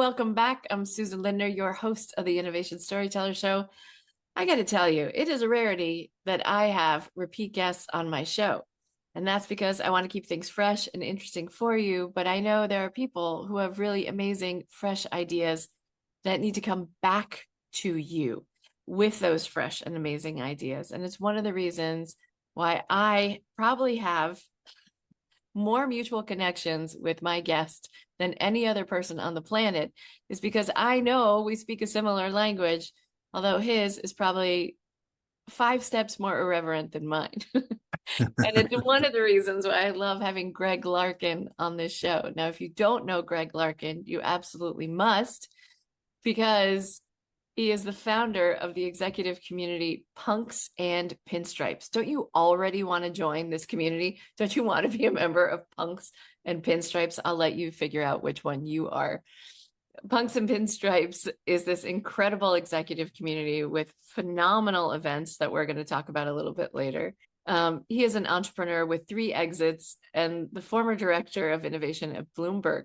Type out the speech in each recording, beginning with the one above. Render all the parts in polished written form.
welcome back. I'm Susan Lindner, your host of the Innovation Storytellers Show. I got to tell you, it is a rarity that I have repeat guests on my show. And that's because I want to keep things fresh and interesting for you. But I know there are people who have really amazing, fresh ideas that need to come back to you with those fresh and amazing ideas. And it's one of the reasons why I probably have more mutual connections with my guest than any other person on the planet, is because I know we speak a similar language, although his is probably 5 steps more irreverent than mine. And it's one of the reasons why I love having Greg Larkin on this show. Now, if you don't know Greg Larkin, you absolutely must, because he is the founder of the executive community Punks and Pinstripes. Don't you already want to join this community? Don't you want to be a member of Punks and Pinstripes? I'll let you figure out which one you are. Punks and Pinstripes is this incredible executive community with phenomenal events that we're going to talk about a little bit later. He is an entrepreneur with 3 exits and the former director of innovation at Bloomberg.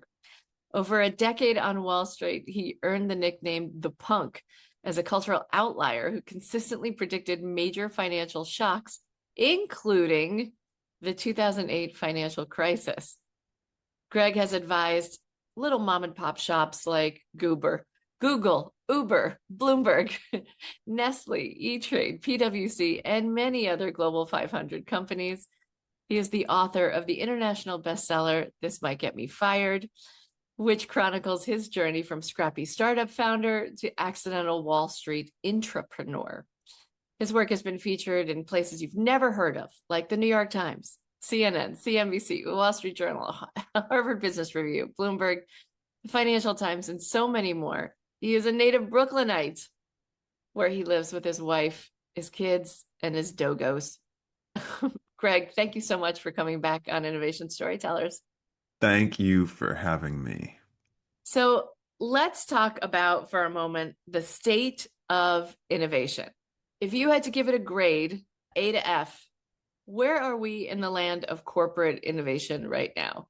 Over a decade on Wall Street, he earned the nickname The Punk as a cultural outlier who consistently predicted major financial shocks, including the 2008 financial crisis. Greg has advised little mom and pop shops like Google, Uber, Bloomberg, Nestle, E-Trade, PwC, and many other Global 500 companies. He is the author of the international bestseller, This Might Get Me Fired, which chronicles his journey from scrappy startup founder to accidental Wall Street intrapreneur. His work has been featured in places you've never heard of, like the New York Times, CNN, CNBC, Wall Street Journal, Harvard Business Review, Bloomberg, the Financial Times, and so many more. He is a native Brooklynite, where he lives with his wife, his kids, and his dogos. Greg, thank you so much for coming back on Innovation Storytellers. Thank you for having me. So let's talk about, for a moment, the state of innovation. If you had to give it a grade, A to F, where are we in the land of corporate innovation right now?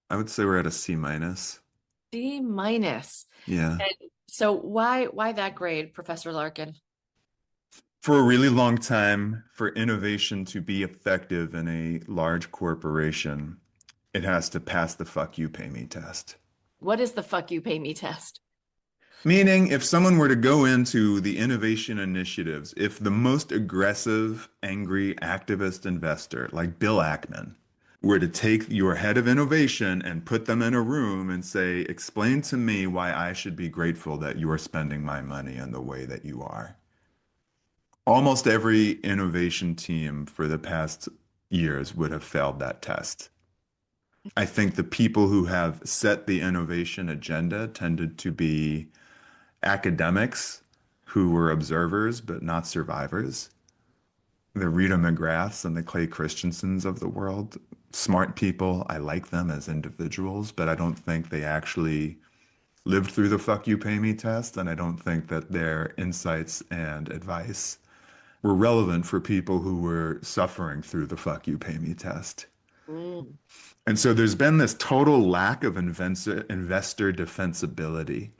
I would say we're at a C minus. C minus. Yeah. And so why that grade, Professor Larkin? For a really long time, for innovation to be effective in a large corporation, it has to pass the fuck you pay me test. What is the fuck you pay me test? Meaning, if someone were to go into the innovation initiatives, if the most aggressive, angry activist investor like Bill Ackman were to take your head of innovation and put them in a room and say, explain to me why I should be grateful that you are spending my money in the way that you are. Almost every innovation team for the past years would have failed that test. I think the people who have set the innovation agenda tended to be academics who were observers but not survivors. The Rita McGraths and the Clay Christensens of the world, smart people. I like them as individuals, but I don't think they actually lived through the fuck you pay me test, and I don't think that their insights and advice were relevant for people who were suffering through the fuck you pay me test. Mm. And so there's been this total lack of investor defensibility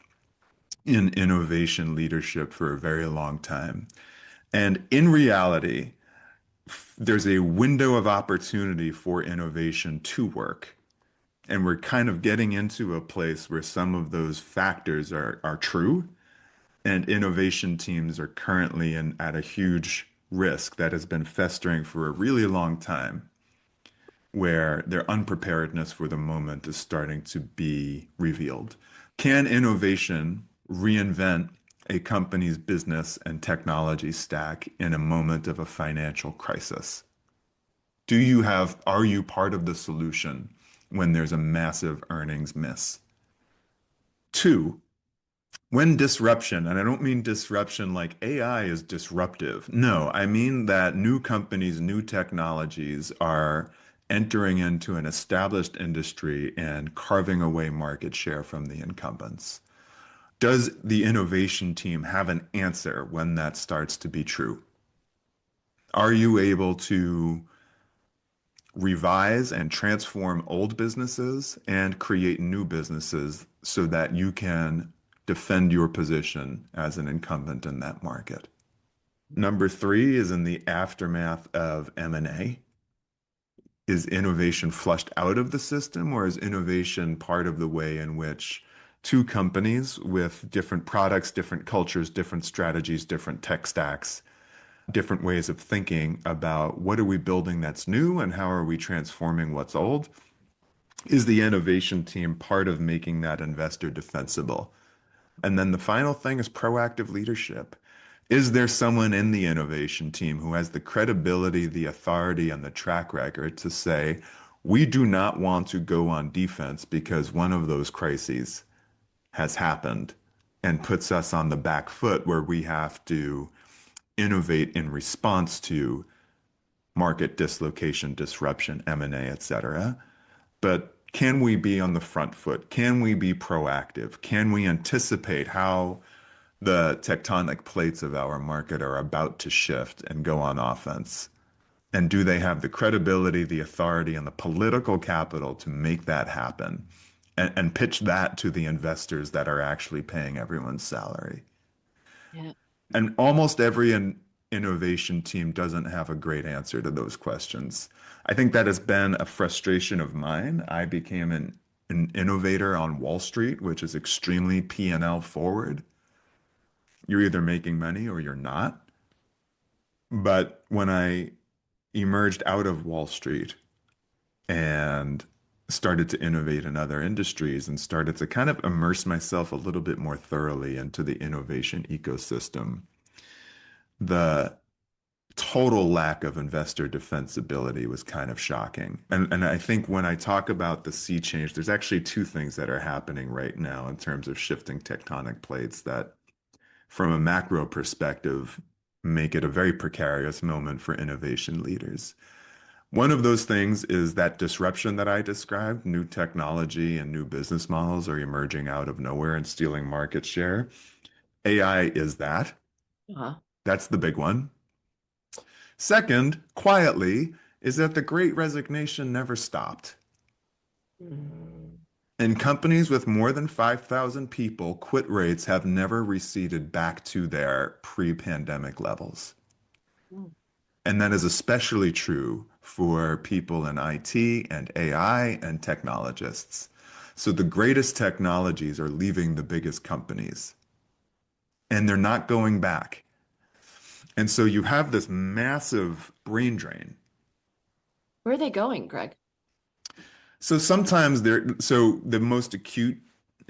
in innovation leadership for a very long time. And in reality, there's a window of opportunity for innovation to work. And we're kind of getting into a place where some of those factors are true. And innovation teams are currently at a huge risk that has been festering for a really long time, where their unpreparedness for the moment is starting to be revealed. Can innovation reinvent a company's business and technology stack in a moment of a financial crisis? Are you part of the solution when there's a massive earnings miss? 2, when disruption, and I don't mean disruption like AI is disruptive. No, I mean that new companies, new technologies are entering into an established industry and carving away market share from the incumbents. Does the innovation team have an answer when that starts to be true? Are you able to revise and transform old businesses and create new businesses so that you can defend your position as an incumbent in that market. Number three is in the aftermath of M&A. Is innovation flushed out of the system, or is innovation part of the way in which two companies with different products, different cultures, different strategies, different tech stacks, different ways of thinking about what are we building that's new and how are we transforming what's old? Is the innovation team part of making that investor defensible? And then the final thing is proactive leadership. Is there someone in the innovation team who has the credibility, the authority, and the track record to say, we do not want to go on defense because one of those crises has happened and puts us on the back foot where we have to innovate in response to market dislocation, disruption, M&A, et cetera. But can we be on the front foot? Can we be proactive? Can we anticipate how the tectonic plates of our market are about to shift and go on offense? And do they have the credibility, the authority, and the political capital to make that happen and pitch that to the investors that are actually paying everyone's salary? Yeah. And almost every innovation team doesn't have a great answer to those questions. I think that has been a frustration of mine. I became an innovator on Wall Street, which is extremely P&L forward. You're either making money or you're not. But when I emerged out of Wall Street and started to innovate in other industries and started to kind of immerse myself a little bit more thoroughly into the innovation ecosystem, the total lack of investor defensibility was kind of shocking. And I think when I talk about the sea change, there's actually two things that are happening right now in terms of shifting tectonic plates that, from a macro perspective, make it a very precarious moment for innovation leaders. One of those things is that disruption that I described. New technology and new business models are emerging out of nowhere and stealing market share. AI is that. Uh-huh. That's the big one. Second, quietly, is that the Great Resignation never stopped. Mm. In companies with more than 5,000 people, quit rates have never receded back to their pre-pandemic levels. Mm. And that is especially true for people in IT and AI and technologists. So the greatest technologies are leaving the biggest companies, and they're not going back. And so you have this massive brain drain. Where are they going, Greg? So sometimes so the most acute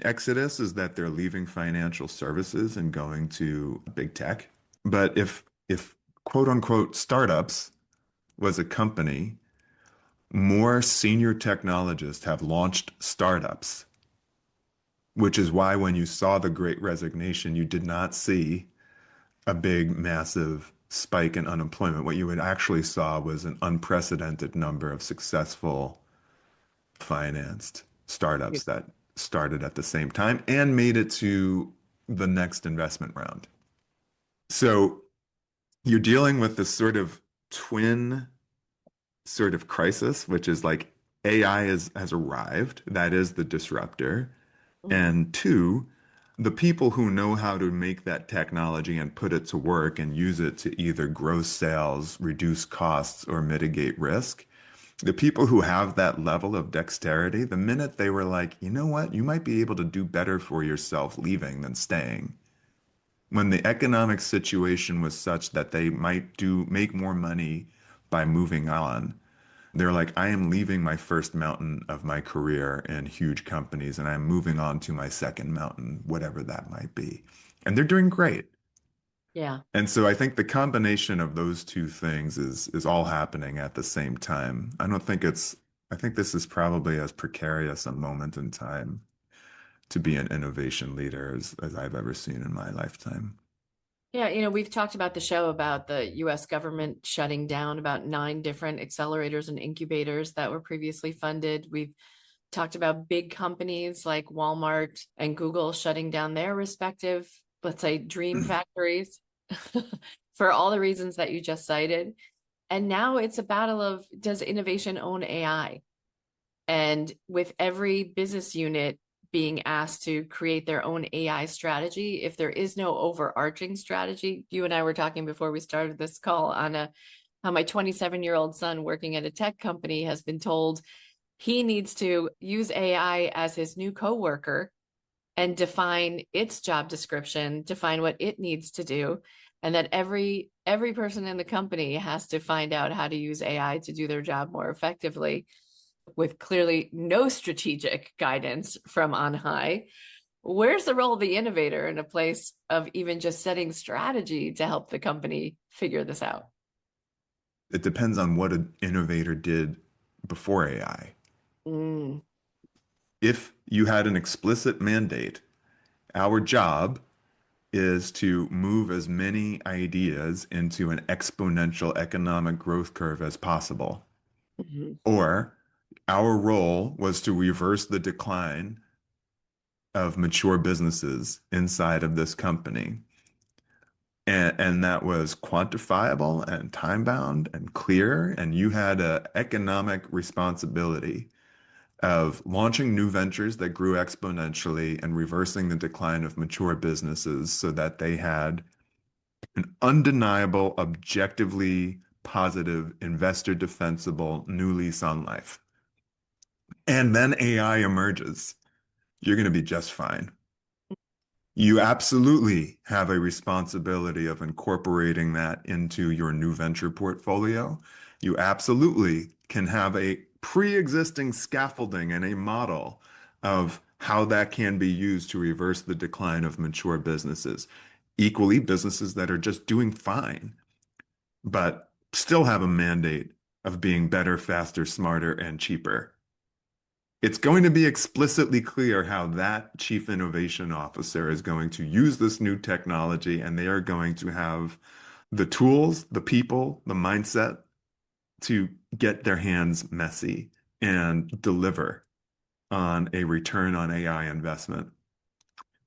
exodus is that they're leaving financial services and going to big tech. But if quote unquote startups was a company, more senior technologists have launched startups, which is why when you saw the Great Resignation, you did not see a big, massive spike in unemployment. What you had actually saw was an unprecedented number of successful financed Yeah. startups that started at the same time and made it to the next investment round. So you're dealing with this sort of twin sort of crisis, which is like has arrived. That is the disruptor. Mhm. And two, the people who know how to make that technology and put it to work and use it to either grow sales, reduce costs, or mitigate risk, the people who have that level of dexterity, the minute they were like, you know what, you might be able to do better for yourself leaving than staying. When the economic situation was such that they might make more money by moving on, they're like, I am leaving my first mountain of my career in huge companies and I'm moving on to my second mountain, whatever that might be. And they're doing great. Yeah. And so I think the combination of those two things is all happening at the same time. I think this is probably as precarious a moment in time to be an innovation leader as I've ever seen in my lifetime. Yeah, we've talked about the show about the US government shutting down about 9 different accelerators and incubators that were previously funded. We've talked about big companies like Walmart and Google shutting down their respective, let's say, dream factories for all the reasons that you just cited. And now it's a battle of, does innovation own AI? And with every business unit being asked to create their own AI strategy, if there is no overarching strategy, you and I were talking before we started this call on how my 27-year-old son working at a tech company has been told he needs to use AI as his new coworker and define its job description, define what it needs to do, and that every person in the company has to find out how to use AI to do their job more effectively with clearly no strategic guidance from on high. Where's the role of the innovator in a place of even just setting strategy to help the company figure this out? It depends on what an innovator did before AI. Mm, If you had an explicit mandate, our job is to move as many ideas into an exponential economic growth curve as possible. mhm, Or our role was to reverse the decline of mature businesses inside of this company. And that was quantifiable and time bound and clear. And you had an economic responsibility of launching new ventures that grew exponentially and reversing the decline of mature businesses so that they had an undeniable, objectively positive, investor defensible new lease on life. And then AI emerges. You're going to be just fine. You absolutely have a responsibility of incorporating that into your new venture portfolio. You absolutely can have a pre-existing scaffolding and a model of how that can be used to reverse the decline of mature businesses. Equally, businesses that are just doing fine, but still have a mandate of being better, faster, smarter, and cheaper. It's going to be explicitly clear how that chief innovation officer is going to use this new technology, and they are going to have the tools, the people, the mindset to get their hands messy and deliver on a return on AI investment.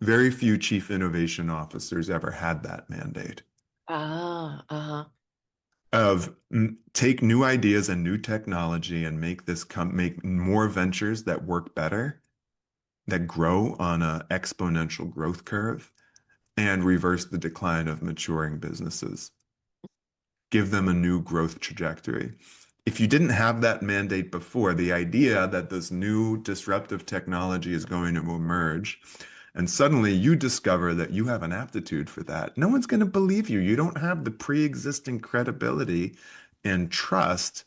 Very few chief innovation officers ever had that mandate uh-huh. of take new ideas and new technology and make this make more ventures that work better, that grow on an exponential growth curve, and reverse the decline of maturing businesses. Give them a new growth trajectory. If you didn't have that mandate before, the idea that this new disruptive technology is going to emerge, and suddenly you discover that you have an aptitude for that, no one's going to believe you. You don't have the pre-existing credibility and trust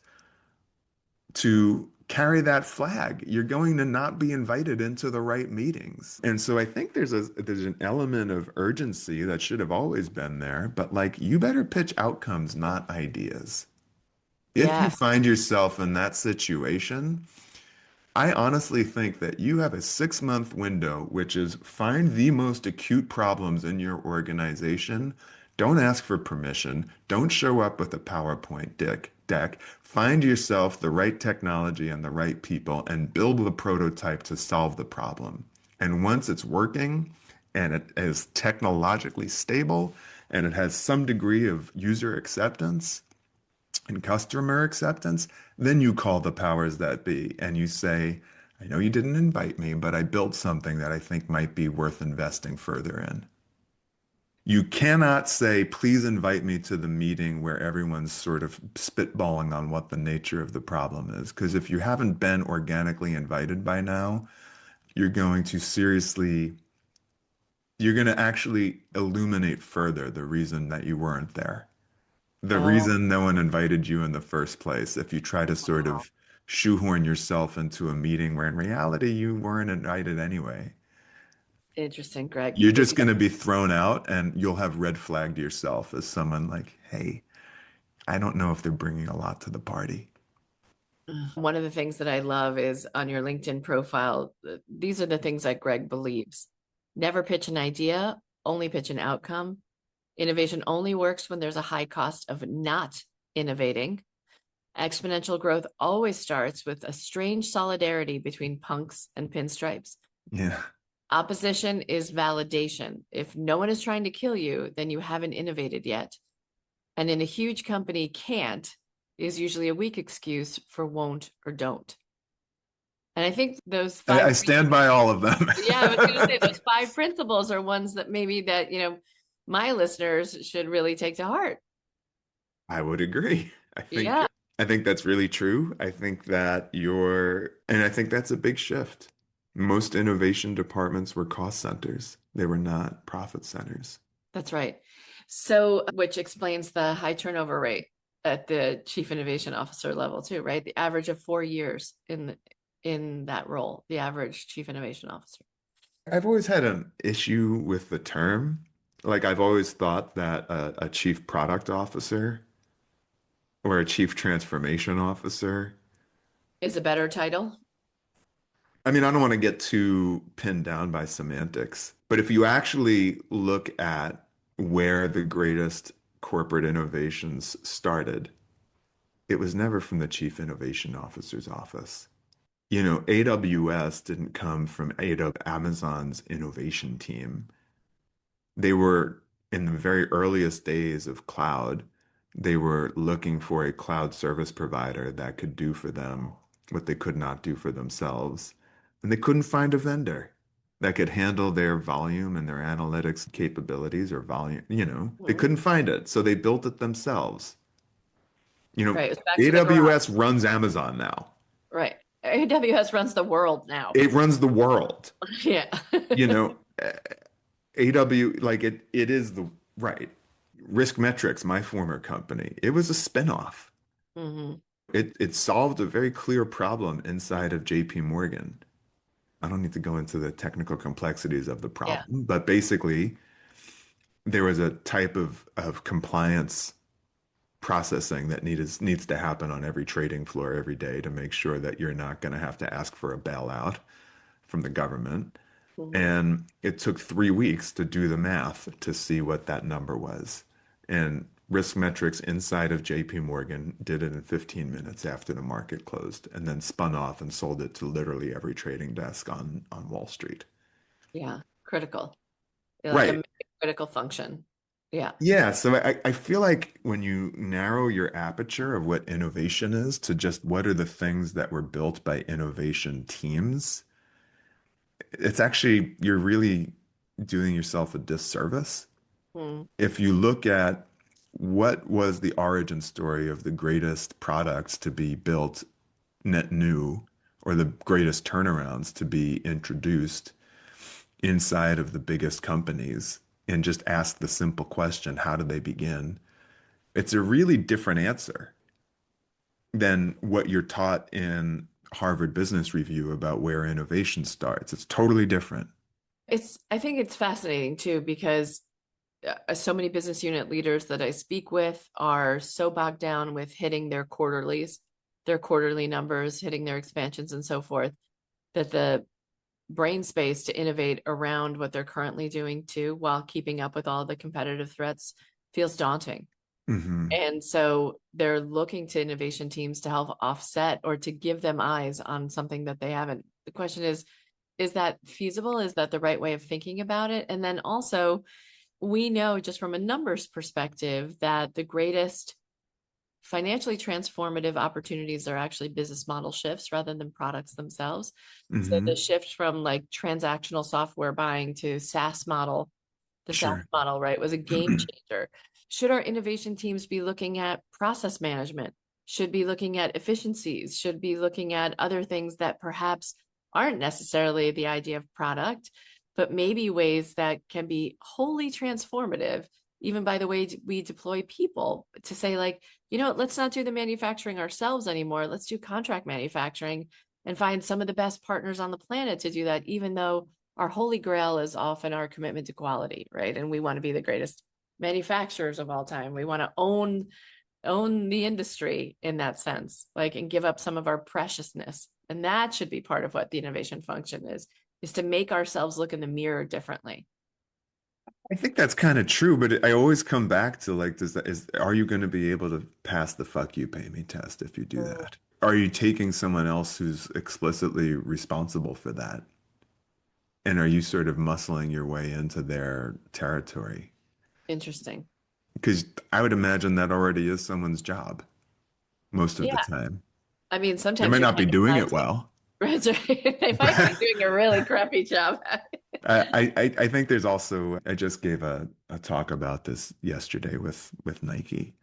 to carry that flag. You're going to not be invited into the right meetings. And so I think there's an element of urgency that should have always been there, but like you better pitch outcomes, not ideas. If you Yeah. find yourself in that situation, I honestly think that you have a 6 month window, which is find the most acute problems in your organization. Don't ask for permission. Don't show up with a PowerPoint deck. Find yourself the right technology and the right people and build the prototype to solve the problem. And once it's working and it is technologically stable and it has some degree of user acceptance, and customer acceptance, then you call the powers that be and you say, I know you didn't invite me, but I built something that I think might be worth investing further in. You cannot say, please invite me to the meeting where everyone's sort of spitballing on what the nature of the problem is. Because if you haven't been organically invited by now, you're going to seriously, you're going to actually illuminate further the reason that you weren't there. The Oh, reason no one invited you in the first place, if you try to sort wow. of shoehorn yourself into a meeting where in reality you weren't invited anyway. Interesting, Greg, You're because just going to be thrown out and you'll have red flagged yourself as someone like, hey, I don't know if they're bringing a lot to the party. one of the things that I love is on your LinkedIn profile, these are the things that Greg believes. Never pitch an idea, only pitch an outcome. Innovation only works when there's a high cost of not innovating. Exponential growth always starts with a strange solidarity between punks and pinstripes. Yeah. Opposition is validation. If no one is trying to kill you, then you haven't innovated yet. And in a huge company can't, is usually a weak excuse for won't or don't. And I think those I five, stand by all of them. yeah, I was going to say those five principles are ones that maybe that, my listeners should really take to heart. I would agree. Yeah, I think that's really true. I think that and I think that's a big shift. Most innovation departments were cost centers. They were not profit centers. that's right. So, which explains the high turnover rate at the chief innovation officer level too, right? The average of 4 years in that role, the average chief innovation officer. I've always had an issue with the term. Like I've always thought that a chief product officer or a chief transformation officer. Is a better title. I mean, I don't want to get too pinned down by semantics, but if you actually look at where the greatest corporate innovations started, it was never from the chief innovation officer's office. AWS didn't come from Amazon's innovation team. They were in the very earliest days of cloud, they were looking for a cloud service provider that could do for them what they could not do for themselves. And they couldn't find a vendor that could handle their volume and their analytics capabilities or volume, they Mhm. couldn't find it. So they built it themselves. Right. It's back to the garage. AWS runs Amazon now. Right. AWS runs the world now. It runs the world. Yeah. You know, like it is the right. Risk Metrics, my former company, it was a spinoff. Hmm. It solved a very clear problem inside of JP Morgan. I don't need to go into the technical complexities of the Yeah. problem, but basically there was a type of compliance processing that needs to happen on every trading floor every day to make sure that you're not going to have to ask for a bailout from the government. Hmm. And it took 3 weeks to do the math to see what that number was. And Risk Metrics inside of JP Morgan did it in 15 minutes after the market closed and then spun off and sold it to literally every trading desk on Wall Street. Yeah. Critical. Like a Right. critical function. Yeah. Yeah. So I feel like when you narrow your aperture of what innovation is to just what are the things that were built by innovation teams, it's actually, you're really doing yourself a disservice. Mm. If you look at what was the origin story of the greatest products to be built net new or the greatest turnarounds to be introduced inside of the biggest companies and just ask the simple question, how did they begin? It's a really different answer than what you're taught in Harvard Business Review about where innovation starts. It's totally different. I think it's fascinating too, because so many business unit leaders that I speak with are so bogged down with hitting their quarterlies, their quarterly numbers, hitting their expansions and so forth, that the brain space to innovate around what they're currently doing too, while keeping up with all the competitive threats feels daunting. Hmm. And so they're looking to innovation teams to help offset or to give them eyes on something that they haven't. The question is that feasible? Is that the right way of thinking about it? And then also, we know just from a numbers perspective that the greatest financially transformative opportunities are actually business model shifts rather than products themselves. So the Hmm. shift from like transactional software buying to the SaaS Sure. model, right, was a game changer. Should our innovation teams be looking at process management? Should be looking at efficiencies? Should be looking at other things that perhaps aren't necessarily the idea of product, but maybe ways that can be wholly transformative, even by the way we deploy people to say, like, let's not do the manufacturing ourselves anymore. Let's do contract manufacturing and find some of the best partners on the planet to do that, even though our holy grail is often our commitment to quality, right? And we want to be the greatest manufacturers of all time. We want to own the industry in that sense, like, and give up some of our preciousness. And that should be part of what the innovation function is to make ourselves look in the mirror differently. I think that's kind of true, but I always come back to like, are you going to be able to pass the fuck you pay me test if you do Mm. that? Are you taking someone else who's explicitly responsible for that? And are you sort of muscling your way into their territory? Interesting. Because I would imagine that already is someone's job. most of the Yeah. time. I mean, They sometimes might you're not be doing it advertising. well. Right. They might be doing a really crappy job. I think there's also, I just gave a talk about this yesterday with Nike.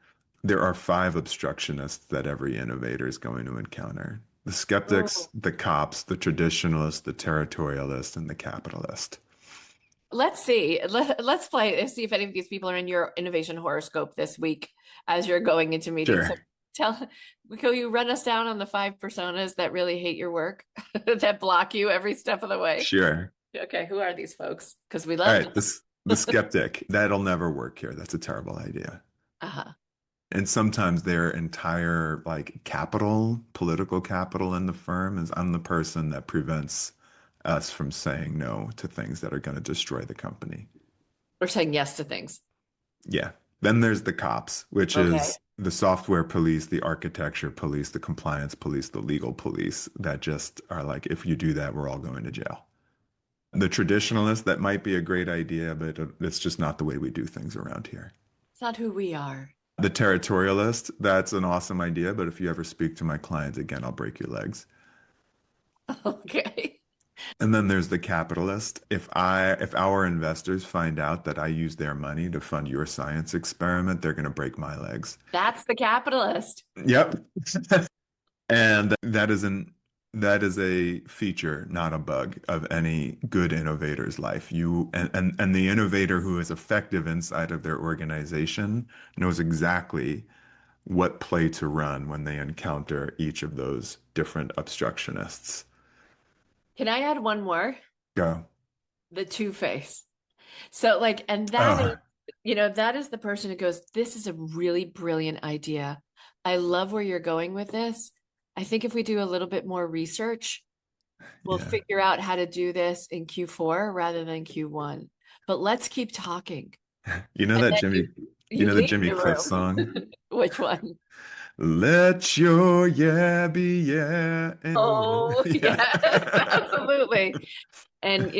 There are five obstructionists that every innovator is going to encounter. The skeptics, Oh. the cops, the traditionalist, the territorialist, and the capitalist. Let's see. Let's play and see if any of these people are in your innovation horoscope this week as you're going into meetings. So Sure, tell, will you run us down on the five personas that really hate your work, that block you every step of the way? sure. Okay, who are these folks? Because we All love right, them. this the skeptic. That'll never work here. That's a terrible idea. Uh-huh. And sometimes their entire like capital, political capital in the firm is I'm the person that prevents us from saying no to things that are going to destroy the company. We're saying yes to things. Yeah. Then there's the cops, which Okay. is the software police, the architecture police, the compliance police, the legal police that just are like, if you do that, we're all going to jail. The traditionalist, that might be a great idea, but it's just not the way we do things around here. It's not who we are. The territorialist, that's an awesome idea, but if you ever speak to my clients again, I'll break your legs. Okay. And then there's the capitalist. If our investors find out that I use their money to fund your science experiment, they're going to break my legs. That's the capitalist. Yep. And that is a feature, not a bug, of any good innovator's life. And the innovator who is effective inside of their organization knows exactly what play to run when they encounter each of those different obstructionists. Can I add one more? Go. The two-face. So like, and that is, Oh, that is the person who goes, this is a really brilliant idea. I love where you're going with this. I think if we do a little bit more research, we'll yeah. figure out how to do this in Q4 rather than Q1. But let's keep talking. You know And that then Jimmy, you you know the leave Jimmy the Cliff room. song? Which one? Let your yeah be yeah and amen. Oh, Yeah. yes, absolutely. And,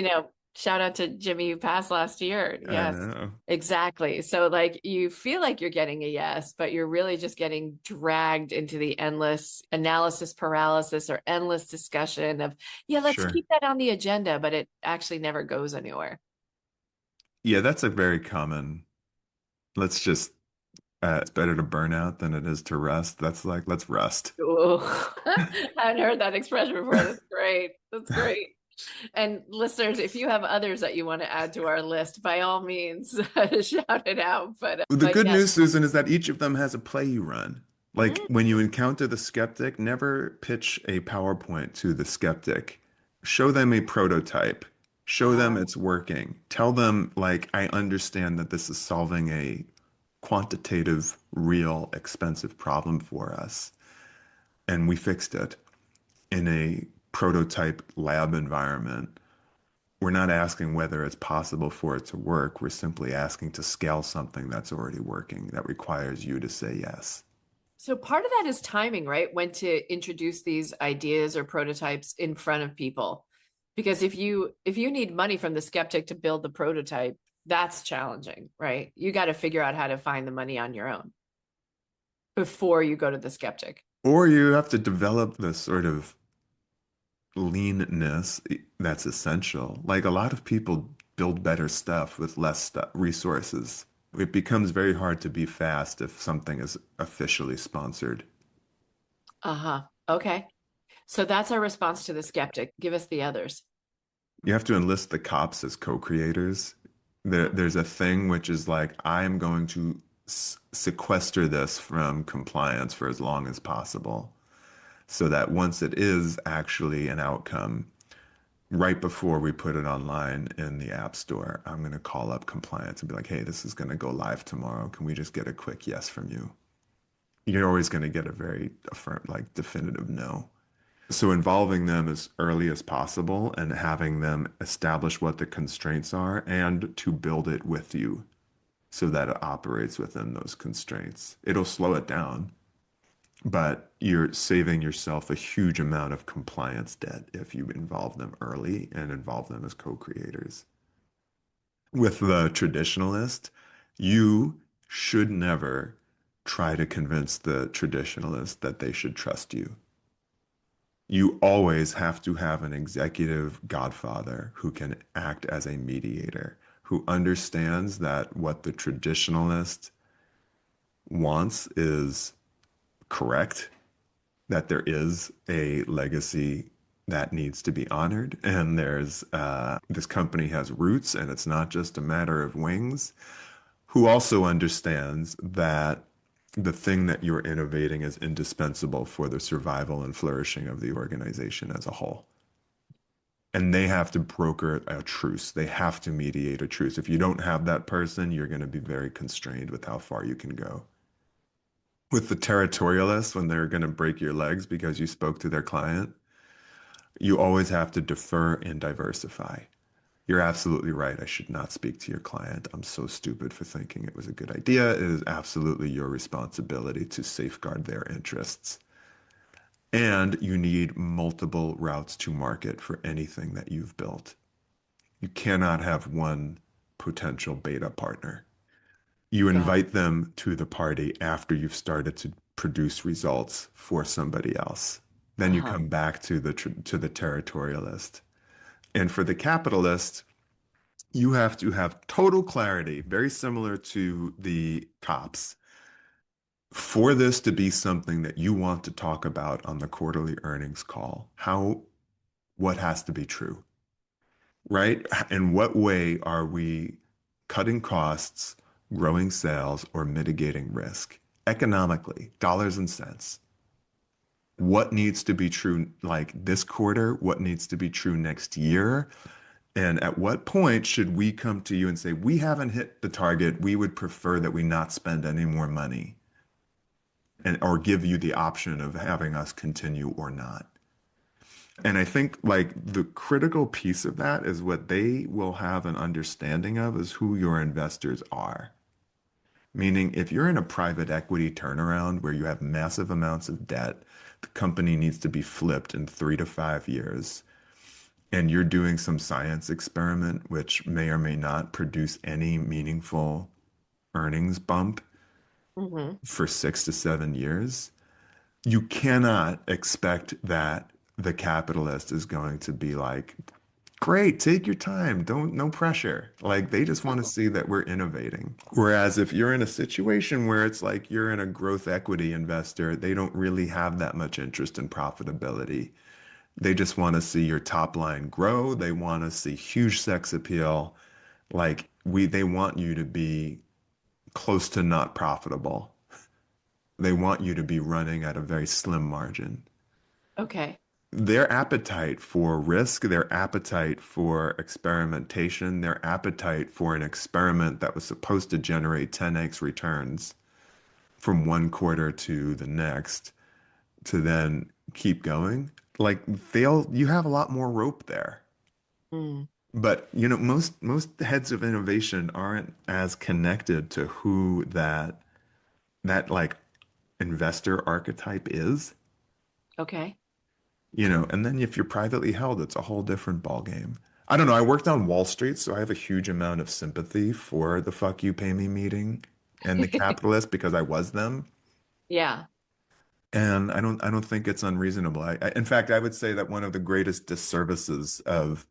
shout out to Jimmy who passed last year. I Yes, know. exactly. So, like, you feel like you're getting a yes, but you're really just getting dragged into the endless analysis paralysis or endless discussion of, yeah, let's Sure. keep that on the agenda, but it actually never goes anywhere. Yeah, that's a very common. Let's just it's better to burn out than it is to rest. That's like let's rest. Ooh. I haven't heard that expression before. That's great. That's great. And listeners, if you have others that you want to add to our list, by all means, shout it out. The But good yes. news, Susan, is that each of them has a play you run. Like Mm. when you encounter the skeptic, never pitch a PowerPoint to the skeptic. Show them a prototype. Show them Oh, it's working. Tell them, like, I understand that this is solving a quantitative, real, expensive problem for us. And we fixed it in a prototype lab environment. We're not asking whether it's possible for it to work. We're simply asking to scale something that's already working that requires you to say yes. so part of that is timing, right? When to introduce these ideas or prototypes in front of people. Because if you need money from the skeptic to build the prototype, that's challenging, right? You got to figure out how to find the money on your own before you go to the skeptic. Or you have to develop the sort of leanness that's essential. Like a lot of people build better stuff with less resources. It becomes very hard to be fast if something is officially sponsored. Uh-huh. Okay. So that's our response to the skeptic. Give us the others. You have to enlist the cops as co-creators. There's a thing which is like, I am going to sequester this from compliance for as long as possible, so that once it is actually an outcome, right before we put it online in the App Store, I'm going to call up compliance and be like, hey, this is going to go live tomorrow. Can we just get a quick yes from you? You're always going to get a very affirm, like definitive no. So involving them as early as possible and having them establish what the constraints are and to build it with you so that it operates within those constraints. It'll slow it down, but you're saving yourself a huge amount of compliance debt if you involve them early and involve them as co-creators. With the traditionalist, you should never try to convince the traditionalist that they should trust you. You always have to have an executive godfather who can act as a mediator, who understands that what the traditionalist wants is correct, that there is a legacy that needs to be honored, and there's this company has roots, and it's not just a matter of wings. Who also understands that the thing that you're innovating is indispensable for the survival and flourishing of the organization as a whole. And they have to broker a truce. They have to mediate a truce. If you don't have that person, you're going to be very constrained with how far you can go. With the territorialists, when they're going to break your legs because you spoke to their client, you always have to defer and diversify. You're absolutely right. I should not speak to your client. I'm so stupid for thinking it was a good idea. It is absolutely your responsibility to safeguard their interests. And you need multiple routes to market for anything that you've built. You cannot have one potential beta partner. You Got it. invite them to the party after you've started to produce results for somebody else. Then you Uh-huh. come back to the territorialist. And for the capitalist, you have to have total clarity, very similar to the cops, for this to be something that you want to talk about on the quarterly earnings call. What has to be true, right? In what way are we cutting costs, growing sales, or mitigating risk economically, dollars and cents? What needs to be true like this quarter? What needs to be true next year? And at what point should we come to you and say, we haven't hit the target. We would prefer that we not spend any more money and or give you the option of having us continue or not. And I think like the critical piece of that is what they will have an understanding of is who your investors are. Meaning, if you're in a private equity turnaround where you have massive amounts of debt, the company needs to be flipped in 3 to 5 years, and you're doing some science experiment which may or may not produce any meaningful earnings bump Hmm. for 6 to 7 years, you cannot expect that the capitalist is going to be like, great, take your time, don't, no pressure. Like they just want to No. see that we're innovating. Whereas if you're in a situation where it's like you're in a growth equity investor, they don't really have that much interest in profitability. They just want to see your top line grow. They want to see huge sex appeal. They want you to be close to not profitable. They want you to be running at a very slim margin. Okay. Their appetite for risk, their appetite for experimentation, their appetite for an experiment that was supposed to generate 10x returns from one quarter to the next to then keep going, like you have a lot more rope there. Mm. But most heads of innovation aren't as connected to who that like investor archetype is, Okay. and then if you're privately held, it's a whole different ball game. I don't know. I worked on Wall Street, so I have a huge amount of sympathy for the fuck you pay me meeting and the capitalist because I was them. Yeah. And I don't think it's unreasonable. In fact, I would say that one of the greatest disservices of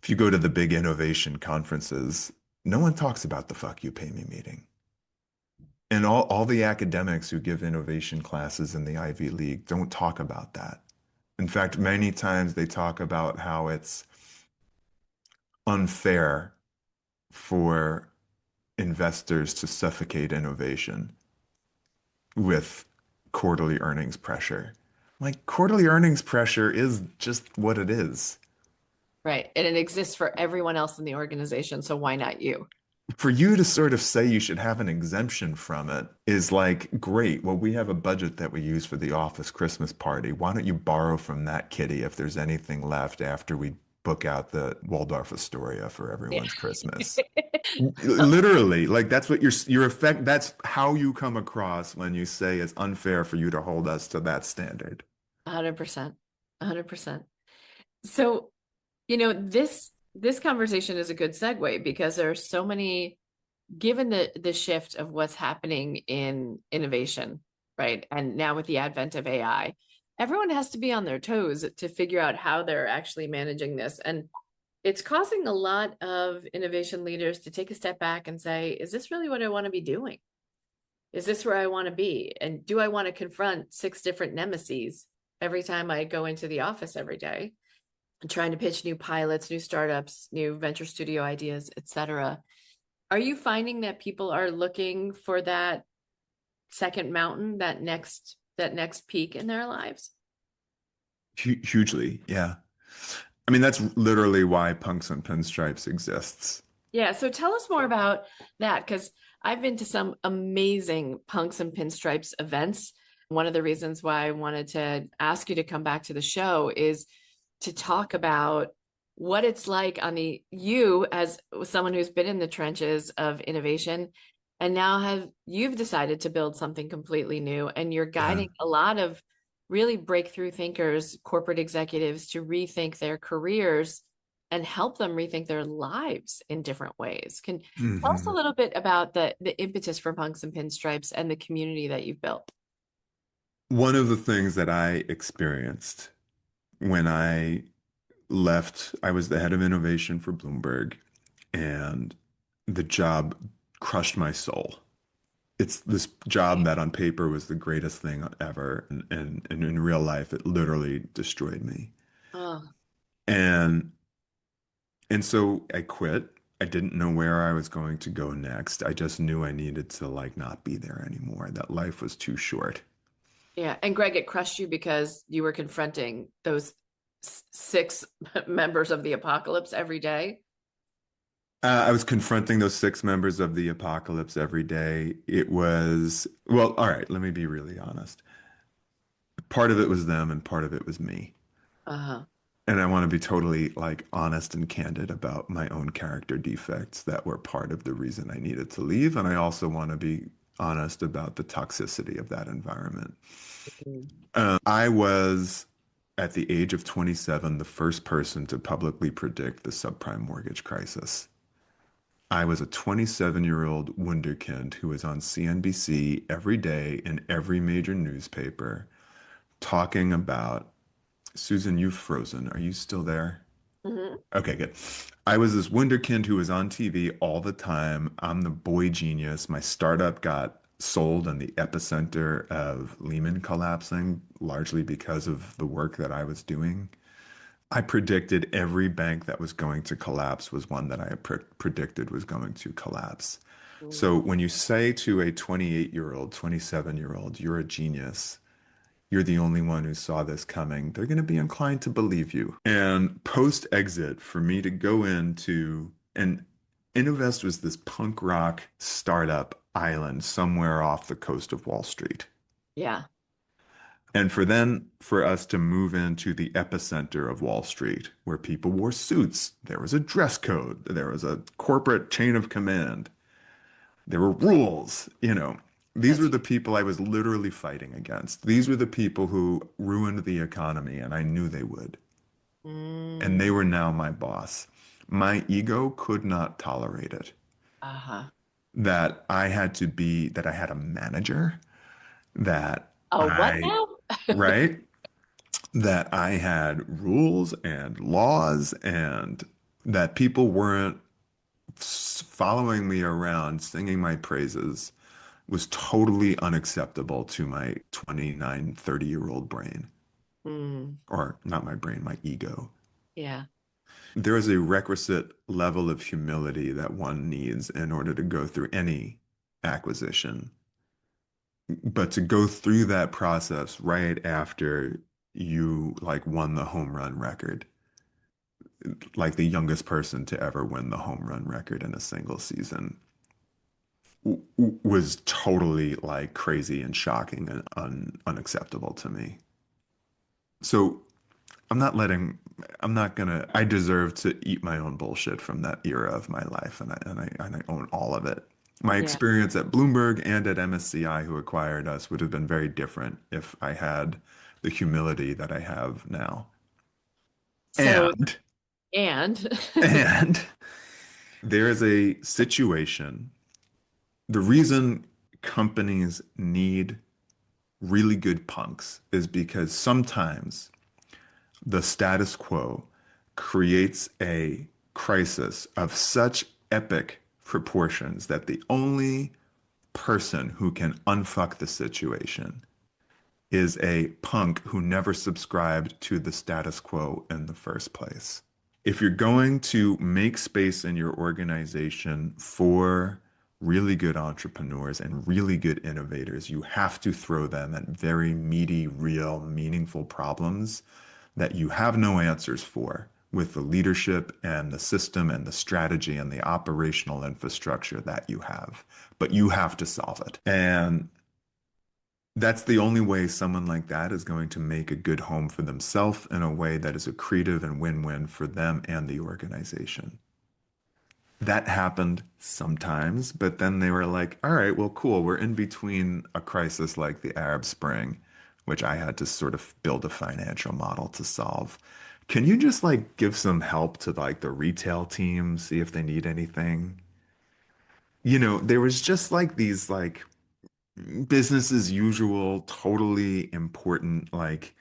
if you go to the big innovation conferences, no one talks about the fuck you pay me meeting. And all the academics who give innovation classes in the Ivy League don't talk about that. In fact, many times they talk about how it's unfair for investors to suffocate innovation with quarterly earnings pressure. Like quarterly earnings pressure is just what it is. Right. And it exists for everyone else in the organization. So why not you? For you to sort of say you should have an exemption from it is like, great. Well, we have a budget that we use for the office Christmas party. Why don't you borrow from that kitty if there's anything left after we book out the Waldorf Astoria for Yeah. everyone's Christmas? Literally, like that's what your effect, that's how you come across when you say it's unfair for you to hold us to that standard. 100%. 100%. So, this conversation is a good segue because there are so many given the shift of what's happening in innovation, right? And now with the advent of AI, everyone has to be on their toes to figure out how they're actually managing this. And it's causing a lot of innovation leaders to take a step back and say, is this really what I want to be doing? Is this where I want to be? And do I want to confront six different nemesis every time I go into the office every day and trying to pitch new pilots, new startups, new venture studio ideas, et cetera? Are you finding that people are looking for that second mountain, that next peak in their lives? Hugely, yeah. I mean, that's literally why Punks and Pinstripes exists. Yeah, so tell us more about that because I've been to some amazing Punks and Pinstripes events. One of the reasons why I wanted to ask you to come back to the show is to talk about what it's like on the you as someone who's been in the trenches of innovation and now you've decided to build something completely new and you're Yeah. guiding a lot of really breakthrough thinkers, corporate executives to rethink their careers and help them rethink their lives in different ways. Can tell us a hmm little bit about the impetus for Punks and Pinstripes and the community that you've built. One of the things that I experienced when I left, I was the head of innovation for Bloomberg, and the job crushed my soul. It's this job that on paper was the greatest thing ever, and in real life, it literally destroyed me. Oh, And and so I quit. I didn't know where I was going to go next. I just knew I needed to like not be there anymore. That life was too short. yeah. And Greg, it crushed you because you were confronting those six members of the apocalypse every day. I was confronting those six members of the apocalypse every day. It was, well, all right, let me be really honest. Part of it was them and part of it was me. Uh-huh. And I want to be totally like honest and candid about my own character defects that were part of the reason I needed to leave. And I also want to be honest about the toxicity of that environment. Mm. I was at the age of 27, the first person to publicly predict the subprime mortgage crisis. I was a 27-year-old wunderkind who was on CNBC every day in every major newspaper talking about, Susan, you've frozen. Are you still there? Mhm. Okay, good. I was this wunderkind who was on TV all the time. I'm the boy genius. My startup got sold in the epicenter of Lehman collapsing, largely because of the work that I was doing. I predicted every bank that was going to collapse was one that I predicted was going to collapse. So Mm. when you say to a 28-year-old, 27-year-old, you're a genius, you're the only one who saw this coming, they're going to be inclined to believe you. And post exit, for me to go into, and Innovest was this punk rock startup island somewhere off the coast of Wall Street. Yeah. And for us to move into the epicenter of Wall Street, where people wore suits, there was a dress code, there was a corporate chain of command, there were rules, These were That's the people I was literally fighting against. These were the people who ruined the economy, and I knew they would. And mm. they were now my boss. My ego could not tolerate it. Uh-huh. That I had a manager, that Oh, what I, now? right? That I had rules and laws and that people weren't following me around singing my praises was totally unacceptable to my 29, 30-year-old brain. Mm. Or not my brain, my ego. Yeah. There is a requisite level of humility that one needs in order to go through any acquisition. But to go through that process right after you like won the home run record, like the youngest person to ever win the home run record in a single season, was totally like crazy and shocking and unacceptable to me. So I deserve to eat my own bullshit from that era of my life, and I own all of it. My Yeah. experience at Bloomberg and at MSCI, who acquired us, would have been very different if I had the humility that I have now. So, And and and there is a situation the reason companies need really good punks is because sometimes the status quo creates a crisis of such epic proportions that the only person who can unfuck the situation is a punk who never subscribed to the status quo in the first place. If you're going to make space in your organization for really good entrepreneurs and really good innovators, you have to throw them at very meaty, real, meaningful problems that you have no answers for with the leadership and the system and the strategy and the operational infrastructure that you have. But you have to solve it. And that's the only way someone like that is going to make a good home for themselves in a way that is accretive and win-win for them and the organization. That happened sometimes, but then they were like, all right, well, cool. We're in between a crisis like the Arab Spring, which I had to sort of build a financial model to solve. Can you just like give some help to like the retail team, see if they need anything? There was just like these like business as usual, totally important, like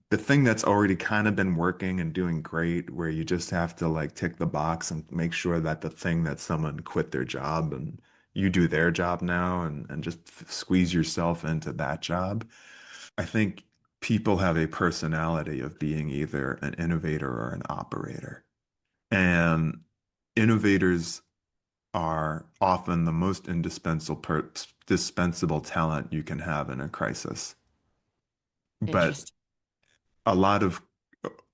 the thing that's already kind of been working and doing great, where you just have to like tick the box and make sure that the thing that someone quit their job and you do their job now and just squeeze yourself into that job. I think people have a personality of being either an innovator or an operator. And innovators are often the most indispensable talent you can have in a crisis. But Interesting. a lot of,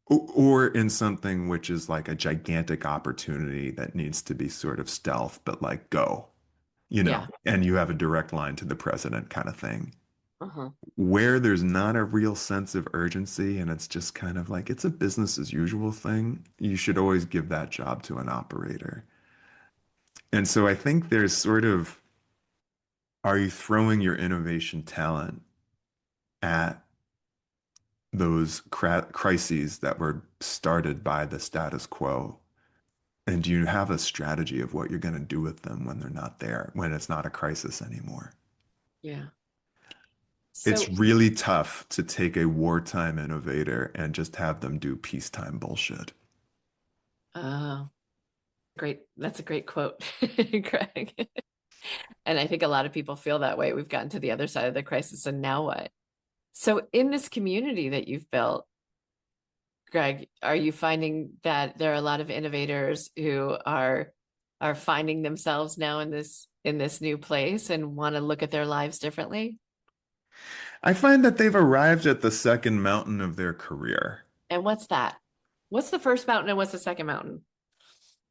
or in something which is like a gigantic opportunity that needs to be sort of stealth, but like go, Yeah. and you have a direct line to the president kind of thing. Uh-huh. Where there's not a real sense of urgency and it's just kind of like it's a business as usual thing, you should always give that job to an operator. And so I think there's sort of, are you throwing your innovation talent at those crises that were started by the status quo? And do you have a strategy of what you're going to do with them when they're not there, when it's not a crisis anymore? Yeah. It's So, really tough to take a wartime innovator and just have them do peacetime bullshit. uh, great. That's a great quote, Greg. And I think a lot of people feel that way. We've gotten to the other side of the crisis, and now what? So, in this community that you've built, Greg, are you finding that there are a lot of innovators who are finding themselves now in this new place and want to look at their lives differently? I find that they've arrived at the second mountain of their career. And what's that? What's the first mountain and what's the second mountain?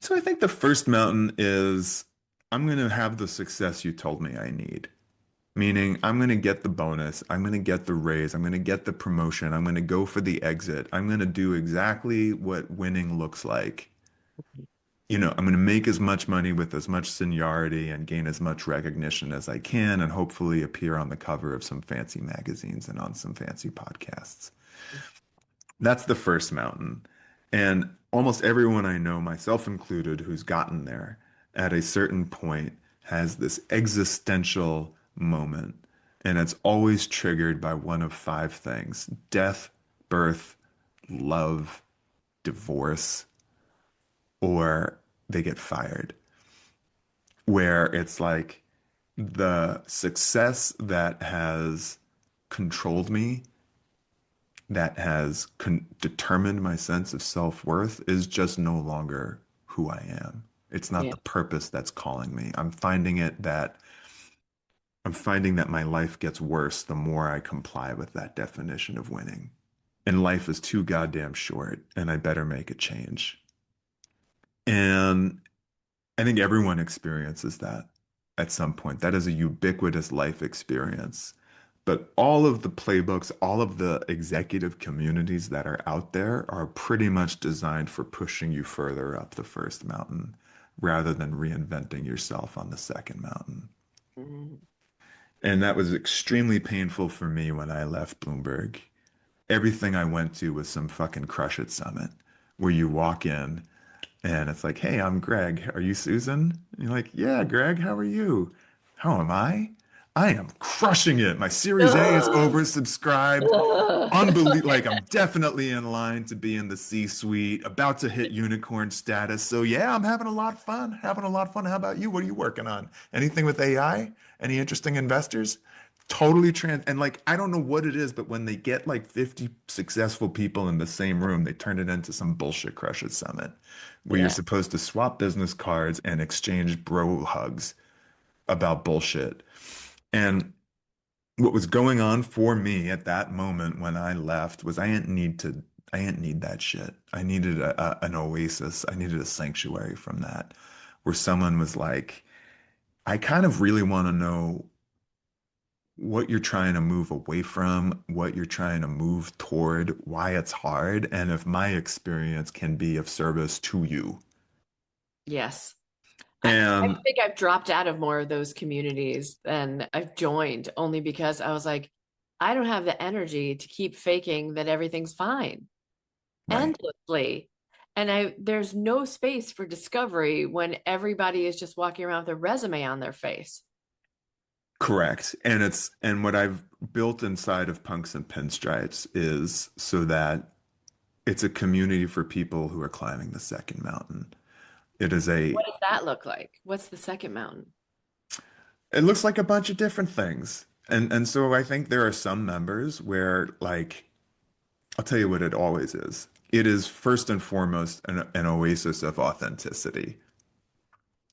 So I think the first mountain is I'm going to have the success you told me I need. Meaning, I'm going to get the bonus, I'm going to get the raise, I'm going to get the promotion, I'm going to go for the exit, I'm going to do exactly what winning looks like. I'm going to make as much money with as much seniority and gain as much recognition as I can, and hopefully appear on the cover of some fancy magazines and on some fancy podcasts. That's the first mountain. And almost everyone I know, myself included, who's gotten there at a certain point has this existential moment. And it's always triggered by one of five things: death, birth, love, divorce, or they get fired. Where it's like the success that has controlled me, that has determined my sense of self-worth, is just no longer who I am. It's not Yeah. the purpose that's calling me. I'm finding that my life gets worse the more I comply with that definition of winning. And life is too goddamn short, and I better make a change. And I think everyone experiences that at some point. That is a ubiquitous life experience. But all of the playbooks, all of the executive communities that are out there are pretty much designed for pushing you further up the first mountain rather than reinventing yourself on the second mountain. Mhm. And that was extremely painful for me when I left Bloomberg. Everything I went to was some fucking crush it summit where you walk in and it's like, hey, I'm Greg. Are you Susan? And you're like, yeah, Greg, how are you? How am I? I am crushing it. My Series A is Ugh. oversubscribed. Ugh. Unbelievable. Like I'm definitely in line to be in the C-suite, about to hit unicorn status. So yeah, I'm having a lot of fun. Having a lot of fun. How about you? What are you working on? Anything with AI? Any interesting investors? Totally and like I don't know what it is, but when they get like 50 successful people in the same room, they turn it into some bullshit crush it summit where you're Yeah. supposed to swap business cards and exchange bro hugs about bullshit. And what was going on for me at that moment when I left was I didn't need that shit. I needed an oasis. I needed a sanctuary from that, where someone was like, I kind of really want to know what you're trying to move away from, what you're trying to move toward, why it's hard, and if my experience can be of service to you. Yes. I And think I've dropped out of more of those communities than I've joined only because I was like, I don't have the energy to keep faking that everything's fine right. endlessly. And there's no space for discovery when everybody is just walking around with a resume on their face. Correct. And what I've built inside of Punks and Pinstripes is so that it's a community for people who are climbing the second mountain. It is a, What does that look like? What's the second mountain? it looks like a bunch of different things. And so I think there are some members where like I'll tell you what it always is. It is first and foremost an oasis of authenticity.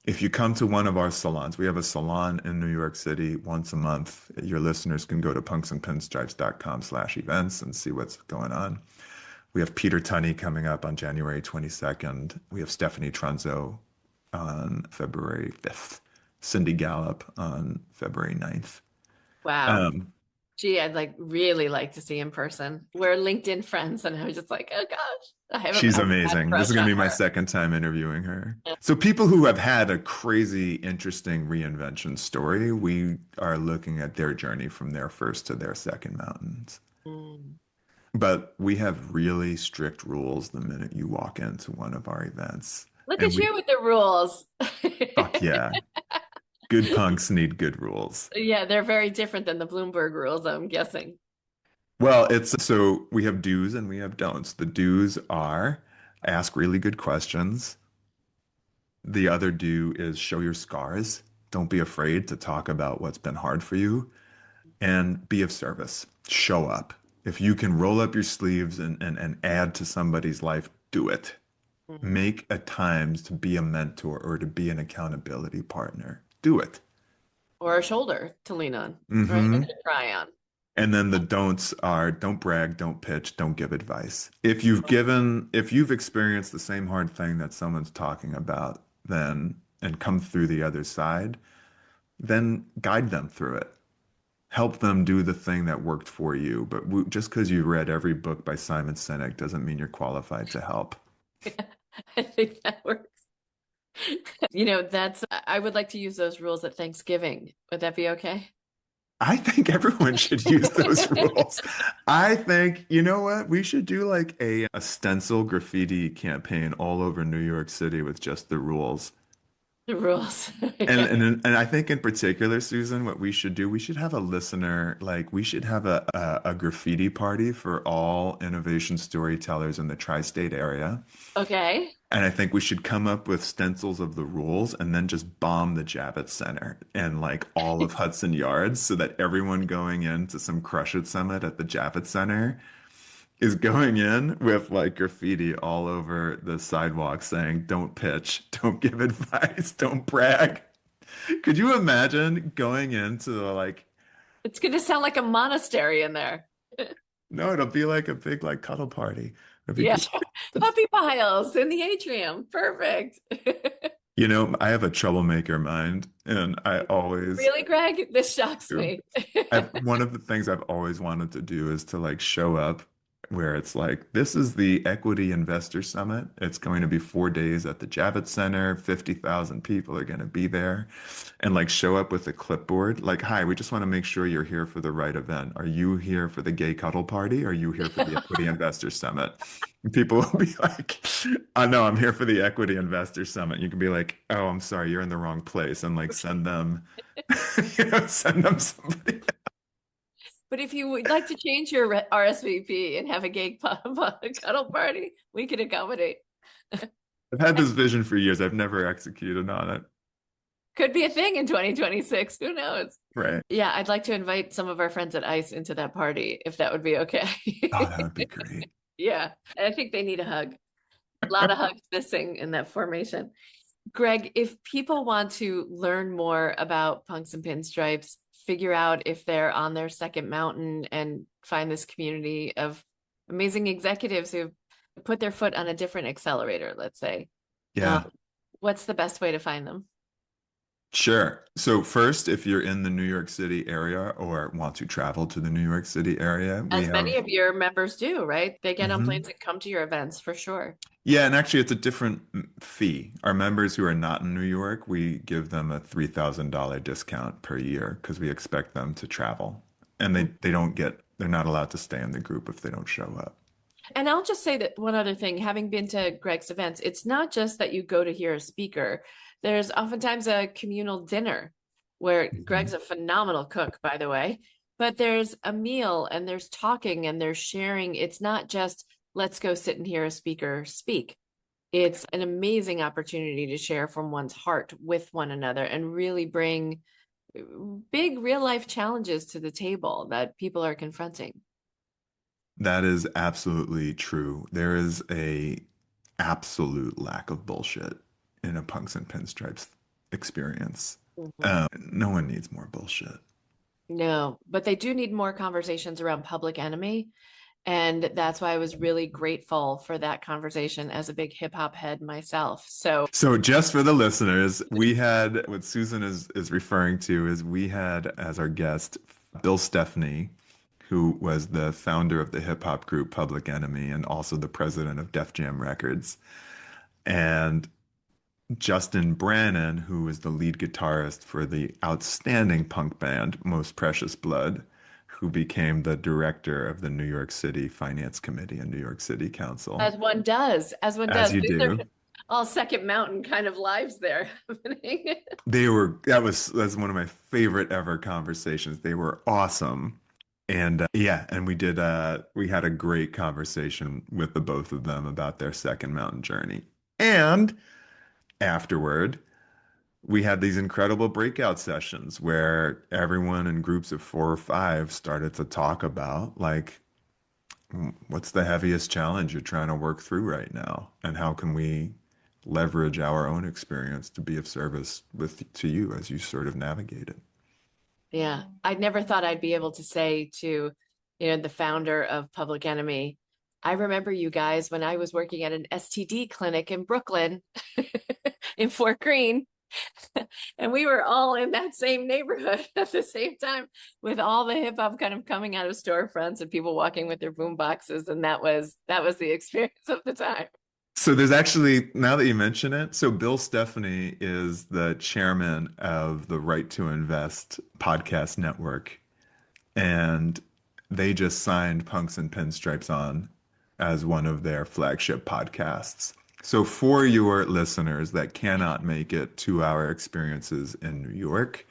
If you come to one of our salons, we have a salon in New York City once a month. Your listeners can go to punksandpinstripes.com/events and see what's going on. We have Peter Tunney coming up on January 22nd. We have Stephanie Trunzo on February 5th. Cindy Gallup on February 9th. Wow. Um, Gee, I'd like really like to see in person. We're LinkedIn friends, and I was just like, oh gosh, she's I've had a amazing. This is crush going on to be my her. second time interviewing her. Yeah. So, people who have had a crazy, interesting reinvention story, we are looking at their journey from their first to their second mountains. Mm. But we have really strict rules the minute you walk into one of our events. Look And at we, you with the rules. fuck yeah, good punks need good rules. Yeah, they're very different than the Bloomberg rules, I'm guessing. Well, it's so we have do's and we have don'ts. The do's are ask really good questions. The other do is show your scars. Don't be afraid to talk about what's been hard for you and be of service. Show up. If you can roll up your sleeves and add to somebody's life, do it. Mhm. Make a time to be a mentor or to be an accountability partner. Do it. Or a shoulder to lean on, right? And Hmm. to cry on. And then the don'ts are don't brag, don't pitch, don't give advice. If you've experienced the same hard thing that someone's talking about, then and come through the other side, then guide them through it. Help them do the thing that worked for you. But just because you read every book by Simon Sinek doesn't mean you're qualified to help. I think that works. I would like to use those rules at Thanksgiving. Would that be okay? I think everyone should use those rules. I think, you know what? We should do like a stencil graffiti campaign all over New York City with just the rules. The rules. And Yeah. and I think in particular, Susan, what we should do, we should have a listener, like we should have a graffiti party for all innovation storytellers in the tri-state area. Okay. And I think we should come up with stencils of the rules and then just bomb the Javits Center and like all of Hudson Yards so that everyone going into some Crush It Summit at the Javits Center is going in with like graffiti all over the sidewalk saying, don't pitch, don't give advice, don't brag. Could you imagine going into the like, It's going to sound like a monastery in there. no, it'll be like a big like cuddle party. It'll be Yeah. great. Puppy piles in the atrium. Perfect. You know, I have a troublemaker mind and I always Really, Greg? This shocks do. me. One of the things I've always wanted to do is to like show up where it's like, this is the Equity Investor Summit. It's going to be 4 days at the Javits Center. 50,000 people are going to be there. And like show up with a clipboard. Like, hi, we just want to make sure you're here for the right event. Are you here for the gay cuddle party? Are you here for the Equity Investor Summit? And people will be like, oh no, I'm here for the Equity Investor Summit. You can be like, oh, I'm sorry, you're in the wrong place. And like send them, send them somebody. But if you would like to change your RSVP and have a gay cuddle party, we can accommodate. I've had this vision for years. I've never executed on it. Could be a thing in 2026. Who knows? Right. Yeah, I'd like to invite some of our friends at ICE into that party if that would be okay. Oh, that would be great. Yeah, I think they need a hug. A lot of hugs missing in that formation. Greg, if people want to learn more about Punks and Pinstripes, figure out if they're on their second mountain and find this community of amazing executives who've put their foot on a different accelerator, let's say, Yeah. what's the best way to find them? Sure. So first, if you're in the New York City area or want to travel to the New York City area, we As many have. of your members do, right? They get on Mhm. planes and come to your events for sure. Yeah, and actually it's a different fee. Our members who are not in New York, we give them a $3,000 discount per year because we expect them to travel. And they don't get, they're not allowed to stay in the group if they don't show up. And I'll just say that one other thing, having been to Greg's events, it's not just that you go to hear a speaker. There's oftentimes a communal dinner where Mhm. Greg's a phenomenal cook, by the way, but there's a meal and there's talking and there's sharing. It's not just let's go sit and hear a speaker speak. It's an amazing opportunity to share from one's heart with one another and really bring big real life challenges to the table that people are confronting. That is absolutely true. There is a absolute lack of bullshit in a Punks and Pinstripes experience. Mhm. No one needs more bullshit. No, but they do need more conversations around Public Enemy. And that's why I was really grateful for that conversation as a big hip hop head myself. So, So just for the listeners, we had what Susan is referring to is we had as our guest Bill Stepney, who was the founder of the hip hop group Public Enemy and also the president of Def Jam Records, and Justin Brannon, who was the lead guitarist for the outstanding punk band Most Precious Blood, who became the director of the New York City Finance Committee and New York City Council. as one As does, you these are do. all second mountain kind of lives there happening. That's one of my favorite ever conversations. They were awesome. And yeah, and we had a great conversation with the both of them about their second mountain journey. And afterward, we had these incredible breakout sessions where everyone in groups of 4 or 5 started to talk about like what's the heaviest challenge you're trying to work through right now and how can we leverage our own experience to be of service to you as you sort of navigate it. Yeah, I never thought I'd be able to say to, the founder of Public Enemy, I remember you guys when I was working at an STD clinic in Brooklyn, in Fort Greene, and we were all in that same neighborhood at the same time with all the hip hop kind of coming out of storefronts and people walking with their boom boxes, and that was the experience of the time. So there's actually, now that you mention it, so Bill Stepney is the chairman of the Right to Invest podcast network, and they just signed Punks and Pinstripes on as one of their flagship podcasts. So for your listeners that cannot make it to our experiences in New York,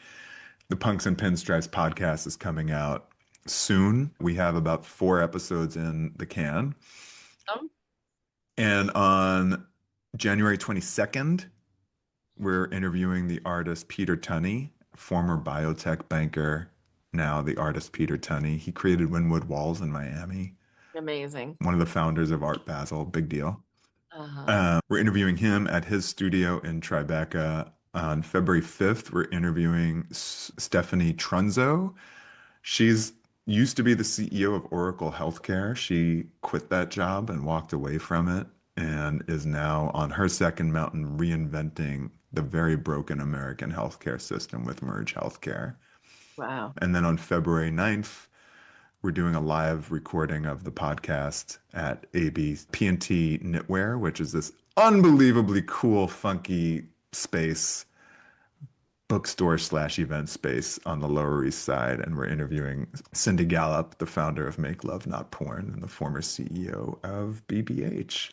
the Punks and Pinstripes podcast is coming out soon. We have about 4 episodes in the can. Um, And on January 22nd, we're interviewing the artist Peter Tunney, former biotech banker, now the artist Peter Tunney. He created Wynwood Walls in Miami, Amazing. one of the founders of Art Basel, big deal. Uh-huh. We're interviewing him at his studio in Tribeca. On February 5th, we're interviewing Stephanie Trunzo. She's used to be the CEO of Oracle Healthcare. She quit that job and walked away from it and is now on her second mountain reinventing the very broken American healthcare system with Merge Healthcare. Wow. And then on February 9th, we're doing a live recording of the podcast at AB P&T Knitwear, which is this unbelievably cool, funky space, bookstore slash event space on the Lower East Side. And we're interviewing Cindy Gallup, the founder of Make Love Not Porn and the former CEO of BBH.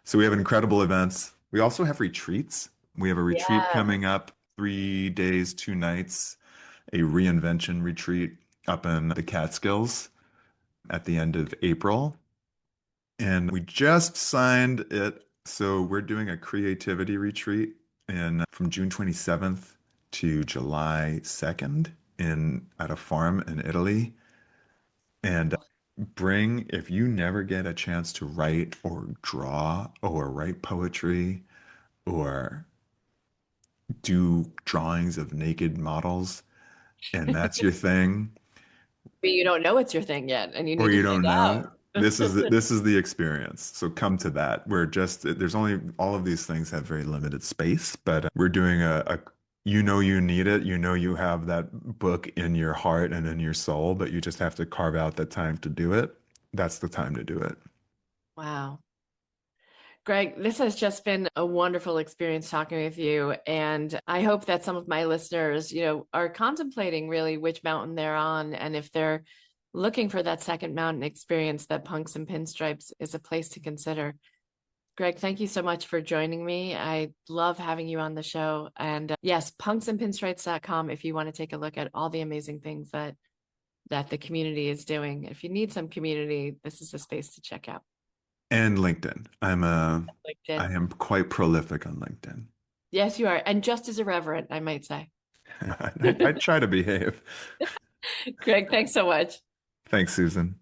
So we have incredible events. We also have retreats. We have a retreat Yeah. coming up, 3 days, 2 nights, a reinvention retreat up in the Catskills at the end of April. And we just signed it. So we're doing a creativity retreat in from June 27th to July 2nd in at a farm in Italy. And bring, if you never get a chance to write or draw or write poetry or do drawings of naked models, and that's your thing, But you don't know it's your thing yet, and you or need to you find don't out. know, this is the experience. So come to that. We're just there's only all of these things have very limited space, but we're doing a you need it. You have that book in your heart and in your soul, but you just have to carve out the time to do it. That's the time to do it. Wow. Greg, this has just been a wonderful experience talking with you. And I hope that some of my listeners, are contemplating really which mountain they're on. And if they're looking for that second mountain experience, that Punks and Pinstripes is a place to consider. Greg, thank you so much for joining me. I love having you on the show. And yes, punksandpinstripes.com if you want to take a look at all the amazing things that the community is doing. If you need some community, this is the space to check out. And LinkedIn. I LinkedIn. am quite prolific on LinkedIn. Yes, you are. And just as irreverent, I might say. I try to behave. Greg, thanks so much. Thanks, Susan.